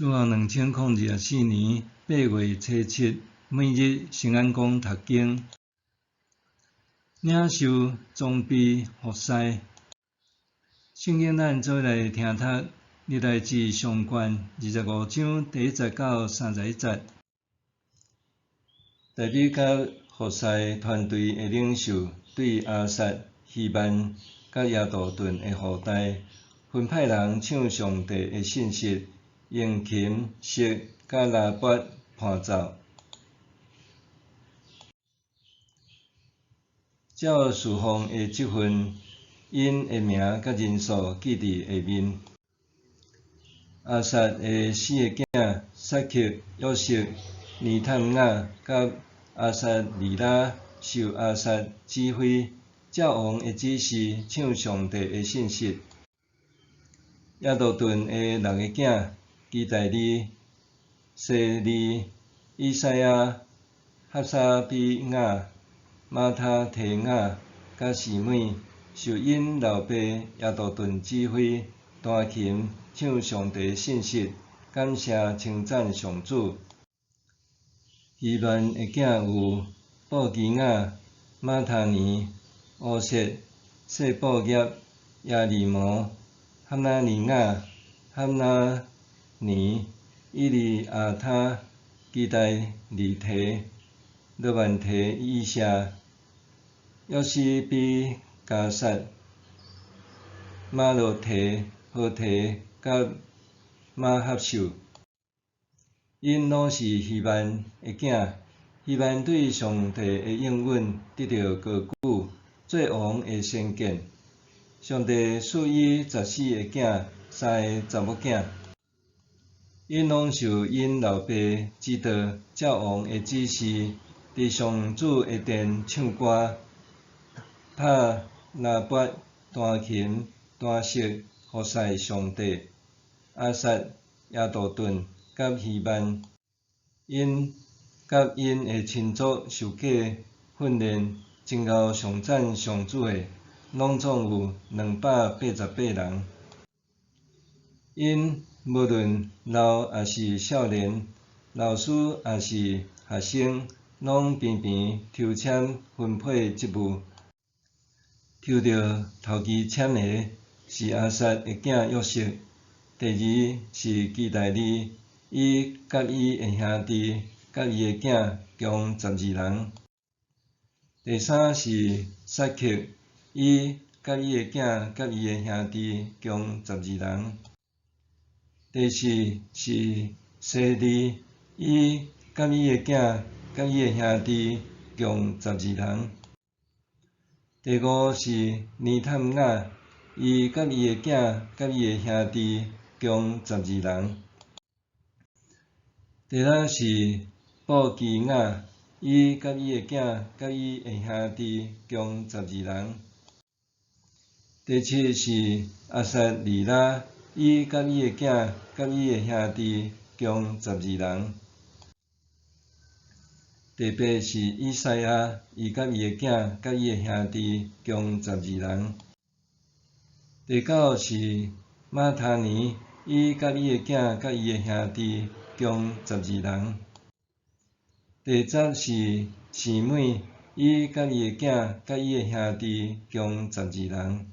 自2024年8月初7，每日圣安宫读经，领受装备服侍。圣经咱做来听读，历代志上卷25章第1节到31节。大卫甲服侍团队的领袖对亚萨、希曼甲亚杜顿的后代分派人唱上帝的信息，用琴、瑟甲喇叭伴奏。照侍奉的职分，因的名甲人数记伫下面。亚萨的4个囝撒克、约瑟、尼探雅甲亚撒利拉受亚萨指挥，照王的指示唱上帝的信息。亚杜顿的6个囝基大利、西利、以赛亚、哈沙比雅、马他提雅甲示每，受因老爸亚杜顿指挥，弹琴唱上帝信息，感谢称赞上主。希曼的囝有布基雅、马他尼、乌瑟、谢布业、亚利摩、哈纳尼雅、哈纳尼、伊利亚他、基大利提、罗曼提以下、约西比加萨、马罗提、何提甲马哈秀。因拢是希曼的囝，希曼对上帝的应允得到高举，做王的先见。上帝赐伊14个囝，3个查某囝。因拢受因老爸指导，照王的指示，伫上主的殿唱歌、拍喇叭、弹琴、弹瑟，服侍上帝。亚萨、亚杜顿甲希曼，因甲因的亲族受过训练，真够上赞上主的，拢总有288人。因无论老也是少年，老师也是学生，拢频频抽签分配职务。抽到头期签的是亚萨的囝约瑟，第2是基大利，伊甲伊的兄弟甲伊的囝共12人。第3是撒克，伊甲伊的囝甲伊的兄弟共12人。第4是西利，伊甲伊的囝甲伊的兄弟共12人。第5是尼探雅，伊甲伊的囝甲伊的兄弟共12人。第6是布基雅，伊甲伊的囝甲伊的兄弟共12人。第7是亚撒利拉，伊甲伊的囝甲伊的兄弟共12人。第8是以赛亚，伊甲伊的囝甲伊的兄弟共12人。第9是马他尼，伊甲伊的囝甲伊的兄弟共12人。第10是示每，伊甲伊的囝甲伊的兄弟共12人。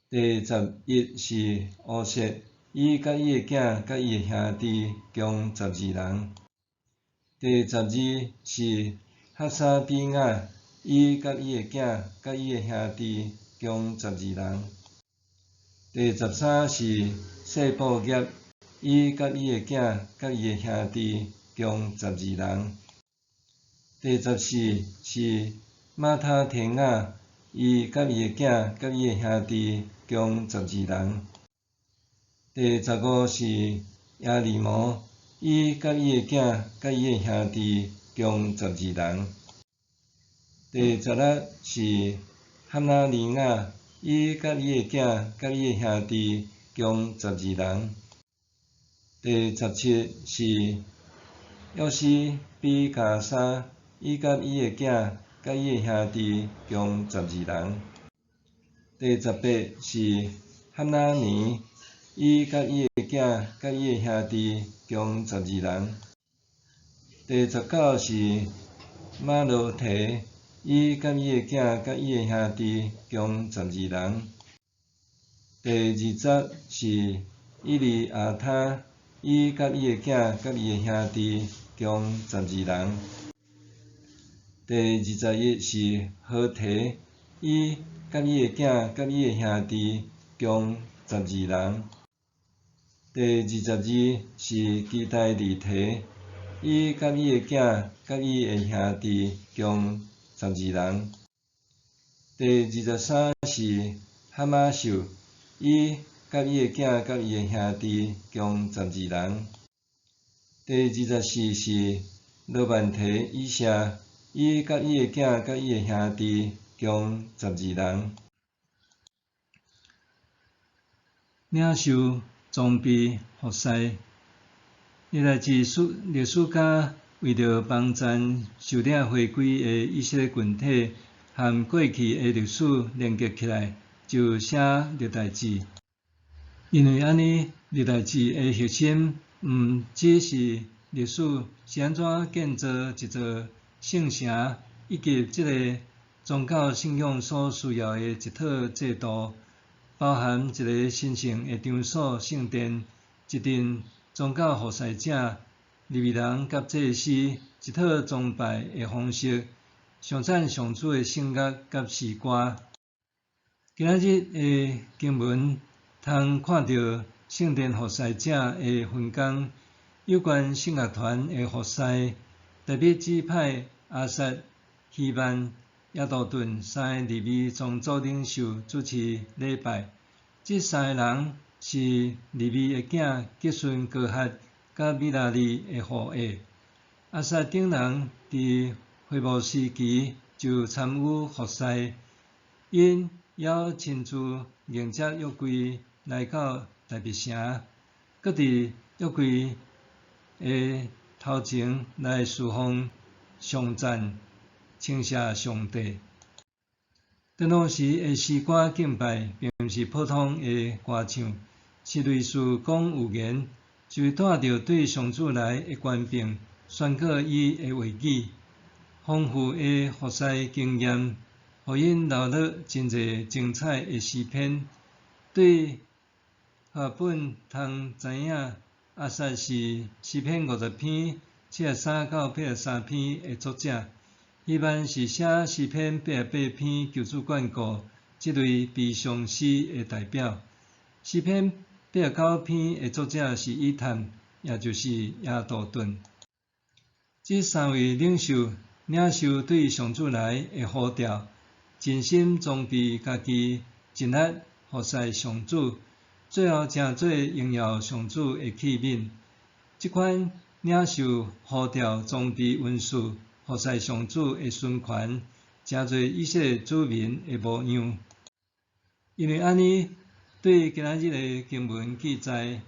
第11是乌瑟，伊甲伊的囝甲伊的兄弟共12人。第12是哈沙比雅，伊甲伊的囝甲伊的兄弟共12人。第13是谢布业，伊甲伊的囝甲伊的兄弟共12人。第14是马他提雅，伊甲伊的囝甲伊的兄弟共12人。第15是亚利摩，伊甲伊的囝甲伊的兄弟共12人。第16是哈纳尼雅，伊甲伊的囝甲伊的兄弟共12人。第17是约西比加沙，伊甲伊的囝甲伊的兄弟共12人。第18是哈纳尼，伊甲伊的囝甲伊的兄弟，共12人。第19是马罗提，伊甲伊的囝甲伊的兄弟，共12人。第20是伊利亚他，伊甲伊的囝甲伊的兄弟，共12人。第21是何提，伊甲伊的囝甲伊的兄弟，共12人。第22是基代利提，伊甲伊的囝甲伊的兄弟，共12人。第23是哈马秀，伊甲伊的囝甲伊的兄弟，共12人。第24是罗曼提以下，伊甲伊的囝甲伊的兄弟，共12人。领袖装备服侍，历来自历史家为着帮助受领回归的以色列群体，和过去的历史连结起来，就写历代志。因为安尼，历代志的核心，只是历史是安怎建造一座圣城，以及这个宗教信仰所需要的一套制度，包含一个神圣的场所圣殿，一群宗教服侍者、利未人甲祭司，一套崇拜的方式，上赞上主的圣乐甲诗歌。今仔日的经文，通看到圣殿服侍者的分工，有关圣乐团的服侍，特别指派阿萨、希曼、亚杜顿三个利未宗族领袖主持礼拜。这三个人是利未的囝吉顺、哥哈甲米拉利的后裔。阿萨等人伫会幕时期就参与服侍，因要亲自迎接约柜来到大卫城，搁伫约柜的头前来侍奉上赞、称谢上帝。登场时的诗歌敬拜，并毋是普通的歌唱，是类似讲预言，就是带着对上主来的权柄，宣告伊的话语。丰富的服侍经验，互因留落真侪精彩的诗篇。对课本通知影，阿萨是诗篇50篇、73到83篇的作者。希曼是写诗篇88篇求主眷顾这类悲伤诗的代表。诗篇89篇的作者是以探，也就是亚杜顿。这三位领袖领受对上主来的呼召，尽心装备家己，尽力服侍上主，最后成做荣耀上主的器皿。这款领受呼召装备运输。服侍上主的孙权，真侪以色列子民的模样。因为安尼，对今仔日的经文记载，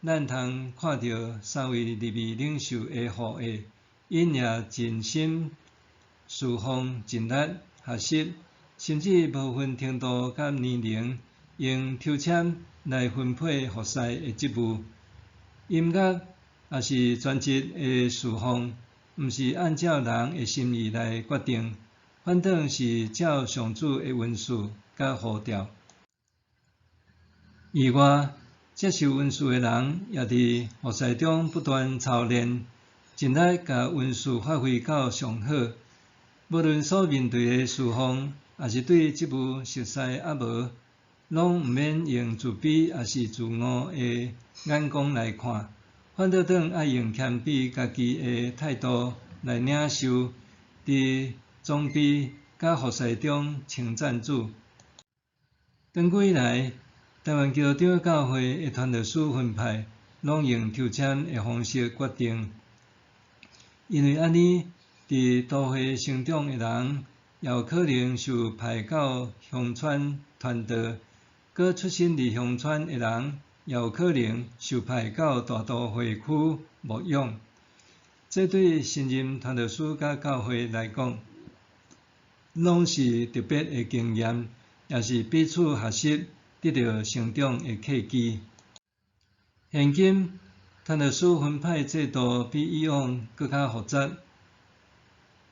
咱通看到三位利未领袖的后裔，因也尽心侍奉、尽力学习，甚至部分程度甲年龄，用抽签来分配服侍的职务。音乐也是专职的侍奉。毋是按照人的心意来决定，反倒是照上主的运输甲呼召。以外，接受运输的人也伫服侍中不断操练，尽力甲运输发挥到上好。无论所面对的事奉，也是对职务熟悉抑无，拢毋免用自卑也是自我的眼光来看。反倒当爱用谦卑家己的态度来领受，伫装备甲服侍中称赞主。长久以来，台湾基督教教会的传道士分派拢用抽签的方式决定，因为安尼，伫都会成长的人，也有可能受派到乡村传道；搁出身伫乡村的人，也有可能受派到大都会区牧养。这对新任传道士甲教会来讲，拢是特别的经验，也是彼此学习、得到成长的契机。现今探讨书分派制度比以往搁较复杂。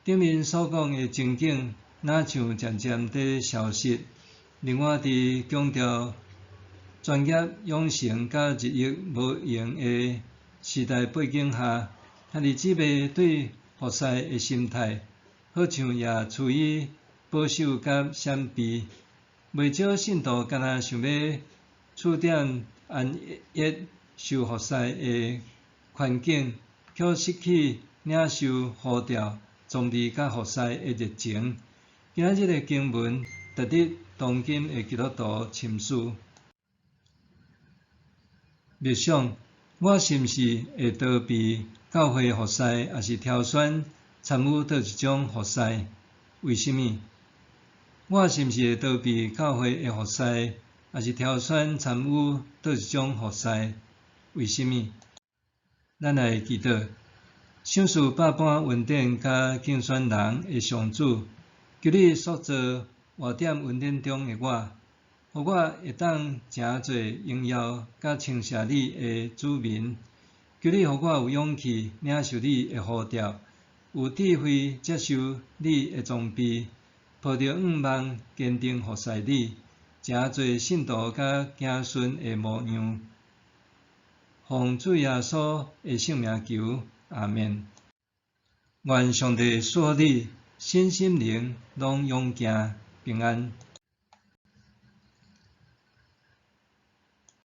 顶面所讲的情景，若像渐渐地消失。另外，伫强调专业养成甲日益无用的时代背景下，日子辈对佛师的心态，好像也处于保守甲闪避。袂少信徒干那想要触点安逸受佛师的环境，却失去领受呼召、宗义甲佛师的热情。今仔日的经文值得当今的基督徒深思。默想，我是毋是会逃避教会佛师，还是挑选参与倒一种佛师？为什么？我是毋是会逃避教会的佛师，还是挑选参与倒一种佛师？为什么？咱来祈祷，赏赐百般恩典甲竞选人的上主，求你塑造活在恩典中的我，互我会当诚侪荣耀甲称谢你的子民。求你互我有勇气领受你的呼召，有智慧接受你的装备，抱着愿望坚定服侍你，诚侪信徒甲子孙的模样。奉主耶稣的圣名求，阿们。愿上帝赐予你身心灵拢勇健平安。